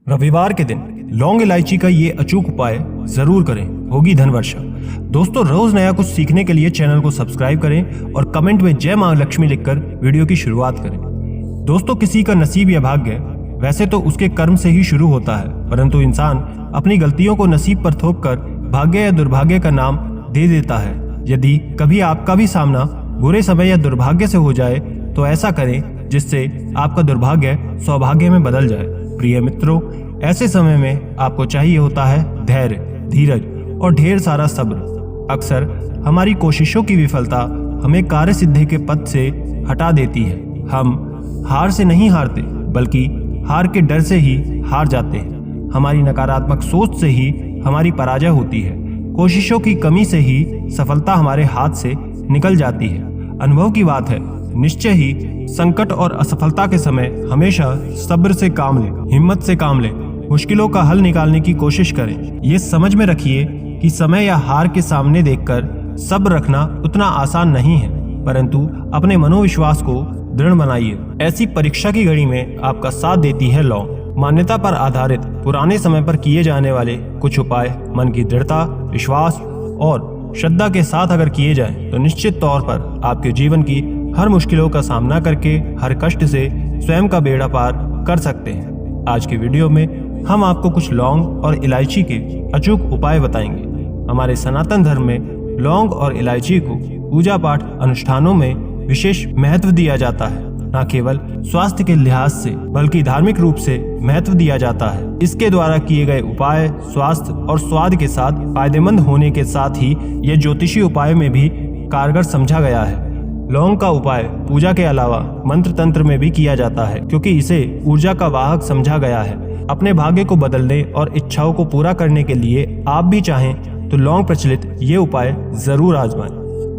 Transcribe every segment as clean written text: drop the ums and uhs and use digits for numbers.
रविवार के दिन लौंग इलायची का ये अचूक उपाय जरूर करें, होगी धन वर्षा। दोस्तों, रोज नया कुछ सीखने के लिए चैनल को सब्सक्राइब करें और कमेंट में जय मां लक्ष्मी लिखकर वीडियो की शुरुआत करें। दोस्तों, किसी का नसीब या भाग्य वैसे तो उसके कर्म से ही शुरू होता है, परंतु इंसान अपनी गलतियों को नसीब पर थोपकर भाग्य या दुर्भाग्य का नाम दे देता है। यदि कभी आपका भी सामना बुरे समय या दुर्भाग्य से हो जाए तो ऐसा करें जिससे आपका दुर्भाग्य सौभाग्य में बदल जाए। प्रिय मित्रों, ऐसे समय में आपको चाहिए होता है धैर्य, धीरज और ढेर सारा सब्र। अक्सर हमारी कोशिशों की विफलता हमें कार्य सिद्धि के पथ से हटा देती है। हम हार से नहीं हारते, बल्कि हार के डर से ही हार जाते हैं। हमारी नकारात्मक सोच से ही हमारी पराजय होती है। कोशिशों की कमी से ही सफलता हमारे हाथ से निकल जाती है। अनुभव की बात है, निश्चय ही संकट और असफलता के समय हमेशा सब्र से काम लें, हिम्मत से काम लें, मुश्किलों का हल निकालने की कोशिश करें। ये समझ में रखिए कि समय या हार के सामने देखकर सब्र रखना उतना आसान नहीं है, परंतु अपने मनोविश्वास को दृढ़ बनाइए। ऐसी परीक्षा की घड़ी में आपका साथ देती है लौंग। मान्यता पर आधारित पुराने समय पर किए जाने वाले कुछ उपाय मन की दृढ़ता, विश्वास और श्रद्धा के साथ अगर किए जाएं, तो निश्चित तौर पर आपके जीवन की हर मुश्किलों का सामना करके हर कष्ट से स्वयं का बेड़ा पार कर सकते हैं। आज के वीडियो में हम आपको कुछ लौंग और इलायची के अचूक उपाय बताएंगे। हमारे सनातन धर्म में लौंग और इलायची को पूजा पाठ अनुष्ठानों में विशेष महत्व दिया जाता है। न केवल स्वास्थ्य के लिहाज से बल्कि धार्मिक रूप से महत्व दिया जाता है। इसके द्वारा किए गए उपाय स्वास्थ्य और स्वाद के साथ फायदेमंद होने के साथ ही यह ज्योतिषी उपाय में भी कारगर समझा गया है। लौंग का उपाय पूजा के अलावा मंत्र तंत्र में भी किया जाता है, क्योंकि इसे ऊर्जा का वाहक समझा गया है। अपने भाग्य को बदलने और इच्छाओं को पूरा करने के लिए आप भी चाहें तो लौंग प्रचलित ये उपाय जरूर आजमाएं।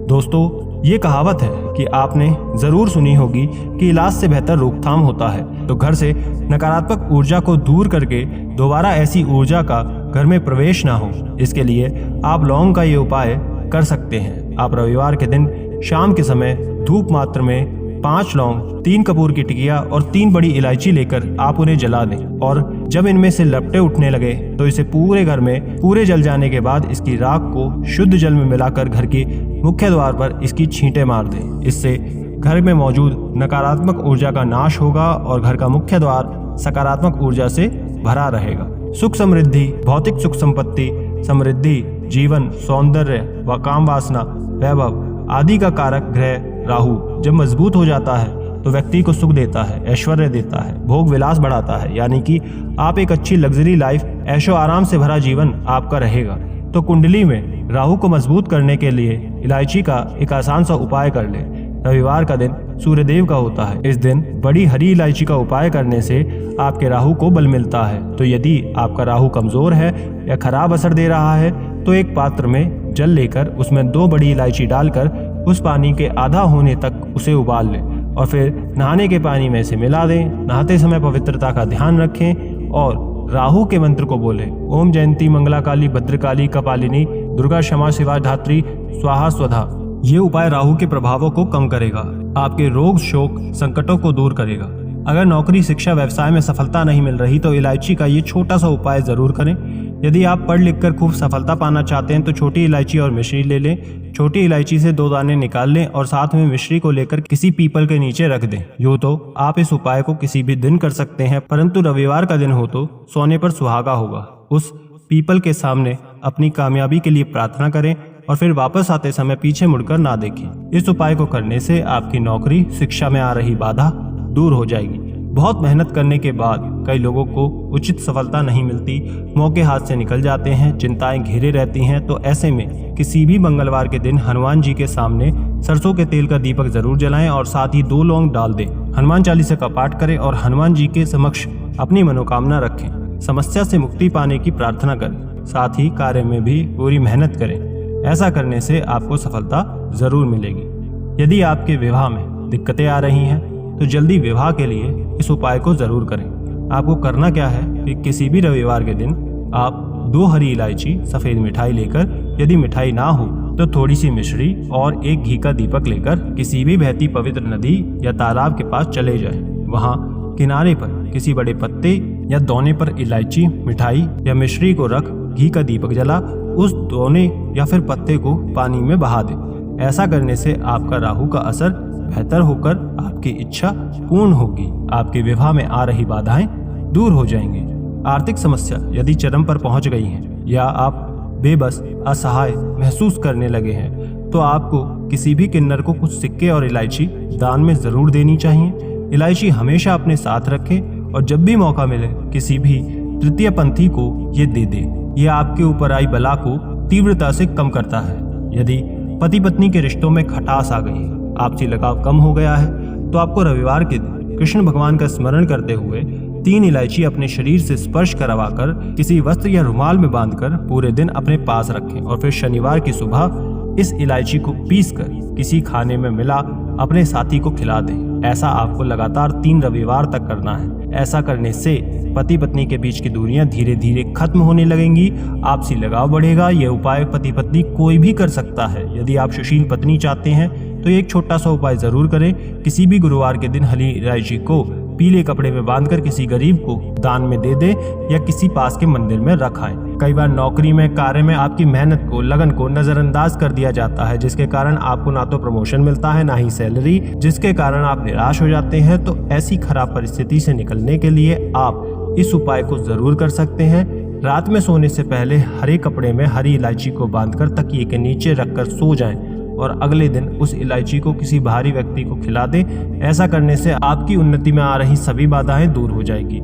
दोस्तों, ये कहावत है कि आपने जरूर सुनी होगी कि इलाज से बेहतर रोकथाम होता है। तो घर से नकारात्मक ऊर्जा को दूर करके दोबारा ऐसी ऊर्जा का घर में प्रवेश ना हो, इसके लिए आप लौंग का ये उपाय कर सकते हैं। आप रविवार के दिन शाम के समय धूप मात्र में 5 लौंग, 3 कपूर की टिकिया और 3 बड़ी इलायची लेकर आप उन्हें जला दें, और जब इनमें से लपटे उठने लगे तो इसे पूरे घर में पूरे जल जाने के बाद इसकी राख को शुद्ध जल में मिलाकर घर के मुख्य द्वार पर इसकी छींटे मार दें। इससे घर में मौजूद नकारात्मक ऊर्जा का नाश होगा और घर का मुख्य द्वार सकारात्मक ऊर्जा से भरा रहेगा। सुख समृद्धि, भौतिक सुख संपत्ति, समृद्धि, जीवन, सौंदर्य व काम वासना, वैभव आदि का कारक ग्रह राहु जब मजबूत हो जाता है तो व्यक्ति को सुख देता है, ऐश्वर्य देता है, भोग विलास बढ़ाता है, यानी कि आप एक अच्छी लग्जरी लाइफ, ऐशो आराम से भरा जीवन आपका रहेगा। तो कुंडली में राहु को मजबूत करने के लिए इलायची का एक आसान सा उपाय कर ले। रविवार का दिन सूर्यदेव का होता है। इस दिन बड़ी हरी इलायची का उपाय करने से आपके राहु को बल मिलता है। तो यदि आपका राहु कमजोर है या खराब असर दे रहा है तो एक पात्र में जल लेकर उसमें 2 बड़ी इलायची डालकर उस पानी के आधा होने तक उसे उबाल लें और फिर नहाने के पानी में इसे मिला दें। नहाते समय पवित्रता का ध्यान रखें और राहु के मंत्र को बोलें। ओम जयंती मंगला काली भद्रकाली कपालिनी दुर्गा क्षमा शिवा धात्री स्वाहा स्वधा। ये उपाय राहु के प्रभावों को कम करेगा, आपके रोग शोक संकटों को दूर करेगा। अगर नौकरी, शिक्षा, व्यवसाय में सफलता नहीं मिल रही तो इलायची का ये छोटा सा उपाय जरूर करें। यदि आप पढ़ लिख कर खूब सफलता पाना चाहते हैं तो छोटी इलायची और मिश्री ले लें। छोटी इलायची से 2 दाने निकाल लें और साथ में मिश्री को लेकर किसी पीपल के नीचे रख दें। यूँ तो आप इस उपाय को किसी भी दिन कर सकते हैं, परंतु रविवार का दिन हो तो सोने पर सुहागा होगा। उस पीपल के सामने अपनी कामयाबी के लिए प्रार्थना करें और फिर वापस आते समय पीछे मुड़कर ना देखें। इस उपाय को करने से आपकी नौकरी, शिक्षा में आ रही बाधा दूर हो जाएगी। बहुत मेहनत करने के बाद कई लोगों को उचित सफलता नहीं मिलती, मौके हाथ से निकल जाते हैं, चिंताएं घेरे रहती हैं। तो ऐसे में किसी भी मंगलवार के दिन हनुमान जी के सामने सरसों के तेल का दीपक जरूर जलाएं और साथ ही 2 लौंग डाल दें। हनुमान चालीसा का पाठ करें और हनुमान जी के समक्ष अपनी मनोकामना रखें। समस्या से मुक्ति पाने की प्रार्थना करें। साथ ही कार्य में भी पूरी मेहनत करें। ऐसा करने से आपको सफलता जरूर मिलेगी। यदि आपके विवाह में दिक्कतें आ रही हैं तो जल्दी विवाह के लिए इस उपाय को जरूर करें। आपको करना क्या है कि किसी भी रविवार के दिन आप 2 हरी इलायची, सफेद मिठाई लेकर, यदि मिठाई ना हो तो थोड़ी सी मिश्री और 1 घी का दीपक लेकर किसी भी बहती पवित्र नदी या तालाब के पास चले जाएं। वहां किनारे पर किसी बड़े पत्ते या दोने पर इलायची, मिठाई या मिश्री को रख घी का दीपक जला उस दोने या फिर पत्ते को पानी में बहा दे। ऐसा करने से आपका राहु का असर बेहतर होकर आपकी इच्छा पूर्ण होगी। आपके विवाह में आ रही बाधाएं दूर हो जाएंगी। आर्थिक समस्या यदि चरम पर पहुंच गई है या आप बेबस असहाय महसूस करने लगे हैं तो आपको किसी भी किन्नर को कुछ सिक्के और इलायची दान में जरूर देनी चाहिए। इलायची हमेशा अपने साथ रखें और जब भी मौका मिले किसी भी तृतीय पंथी को ये दे दे। यह आपके ऊपर आई बला को तीव्रता से कम करता है। यदि पति पत्नी के रिश्तों में खटास आ गई है, आपसी लगाव कम हो गया है, तो आपको रविवार के दिन कृष्ण भगवान का स्मरण करते हुए 3 इलायची अपने शरीर से स्पर्श करवाकर किसी वस्त्र या रुमाल में बांधकर पूरे दिन अपने पास रखें और फिर शनिवार की सुबह इस इलायची को पीसकर किसी खाने में मिला अपने साथी को खिला दें। ऐसा आपको लगातार 3 रविवार तक करना है। ऐसा करने से पति पत्नी के बीच की दूरियां धीरे धीरे खत्म होने लगेंगी, आपसी लगाव बढ़ेगा। यह उपाय पति पत्नी कोई भी कर सकता है। यदि आप सुशील पत्नी चाहते हैं तो एक छोटा सा उपाय जरूर करें। किसी भी गुरुवार के दिन हरी इलायची को पीले कपड़े में बांधकर किसी गरीब को दान में दे दे या किसी पास के मंदिर में रखाएं। कई बार नौकरी में, कार्य में आपकी मेहनत को, लगन को नजरअंदाज कर दिया जाता है, जिसके कारण आपको ना तो प्रमोशन मिलता है ना ही सैलरी, जिसके कारण आप निराश हो जाते हैं। तो ऐसी खराब परिस्थिति से निकलने के लिए आप इस उपाय को जरूर कर सकते हैं। रात में सोने से पहले हरे कपड़े में हरी इलायची को बांधकर तकिए के नीचे रखकर सो जाएं और अगले दिन उस इलायची को किसी बाहरी व्यक्ति को खिला दें। ऐसा करने से आपकी उन्नति में आ रही सभी बाधाएं दूर हो जाएगी।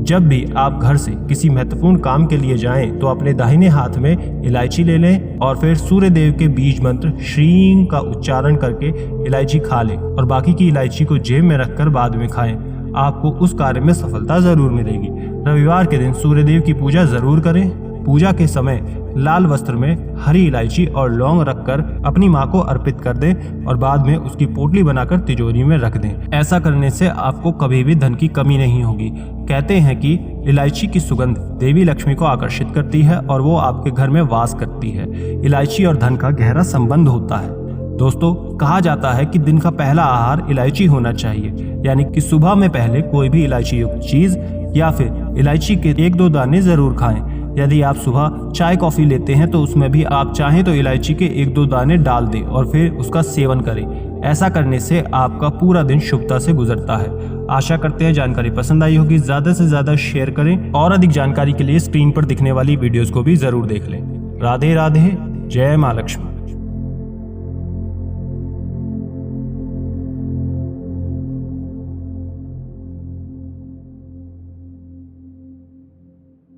जब भी आप घर से किसी महत्वपूर्ण काम के लिए जाएं तो अपने दाहिने हाथ में इलायची ले लें और फिर सूर्य देव के बीज मंत्र श्रीं का उच्चारण करके इलायची खा लें और बाकी की इलायची को जेब में रखकर बाद में खाएं। आपको उस कार्य में सफलता जरूर मिलेगी। रविवार के दिन सूर्य देव की पूजा जरूर करें। पूजा के समय लाल वस्त्र में हरी इलायची और लौंग रखकर अपनी माँ को अर्पित कर दें और बाद में उसकी पोटली बनाकर तिजोरी में रख दें। ऐसा करने से आपको कभी भी धन की कमी नहीं होगी। कहते हैं कि इलायची की सुगंध देवी लक्ष्मी को आकर्षित करती है और वो आपके घर में वास करती है। इलायची और धन का गहरा संबंध होता है। दोस्तों, कहा जाता है कि दिन का पहला आहार इलायची होना चाहिए, यानी कि सुबह में पहले कोई भी इलायची युक्त चीज या फिर इलायची के 1-2 दाने जरूर खाएं। यदि आप सुबह चाय कॉफी लेते हैं तो उसमें भी आप चाहें तो इलायची के 1-2 दाने डाल दें और फिर उसका सेवन करें। ऐसा करने से आपका पूरा दिन शुभता से गुजरता है। आशा करते हैं जानकारी पसंद आई होगी। ज्यादा से ज्यादा शेयर करें और अधिक जानकारी के लिए स्क्रीन पर दिखने वाली वीडियोस को भी जरूर देख लें। राधे राधे, जय मां लक्ष्मी।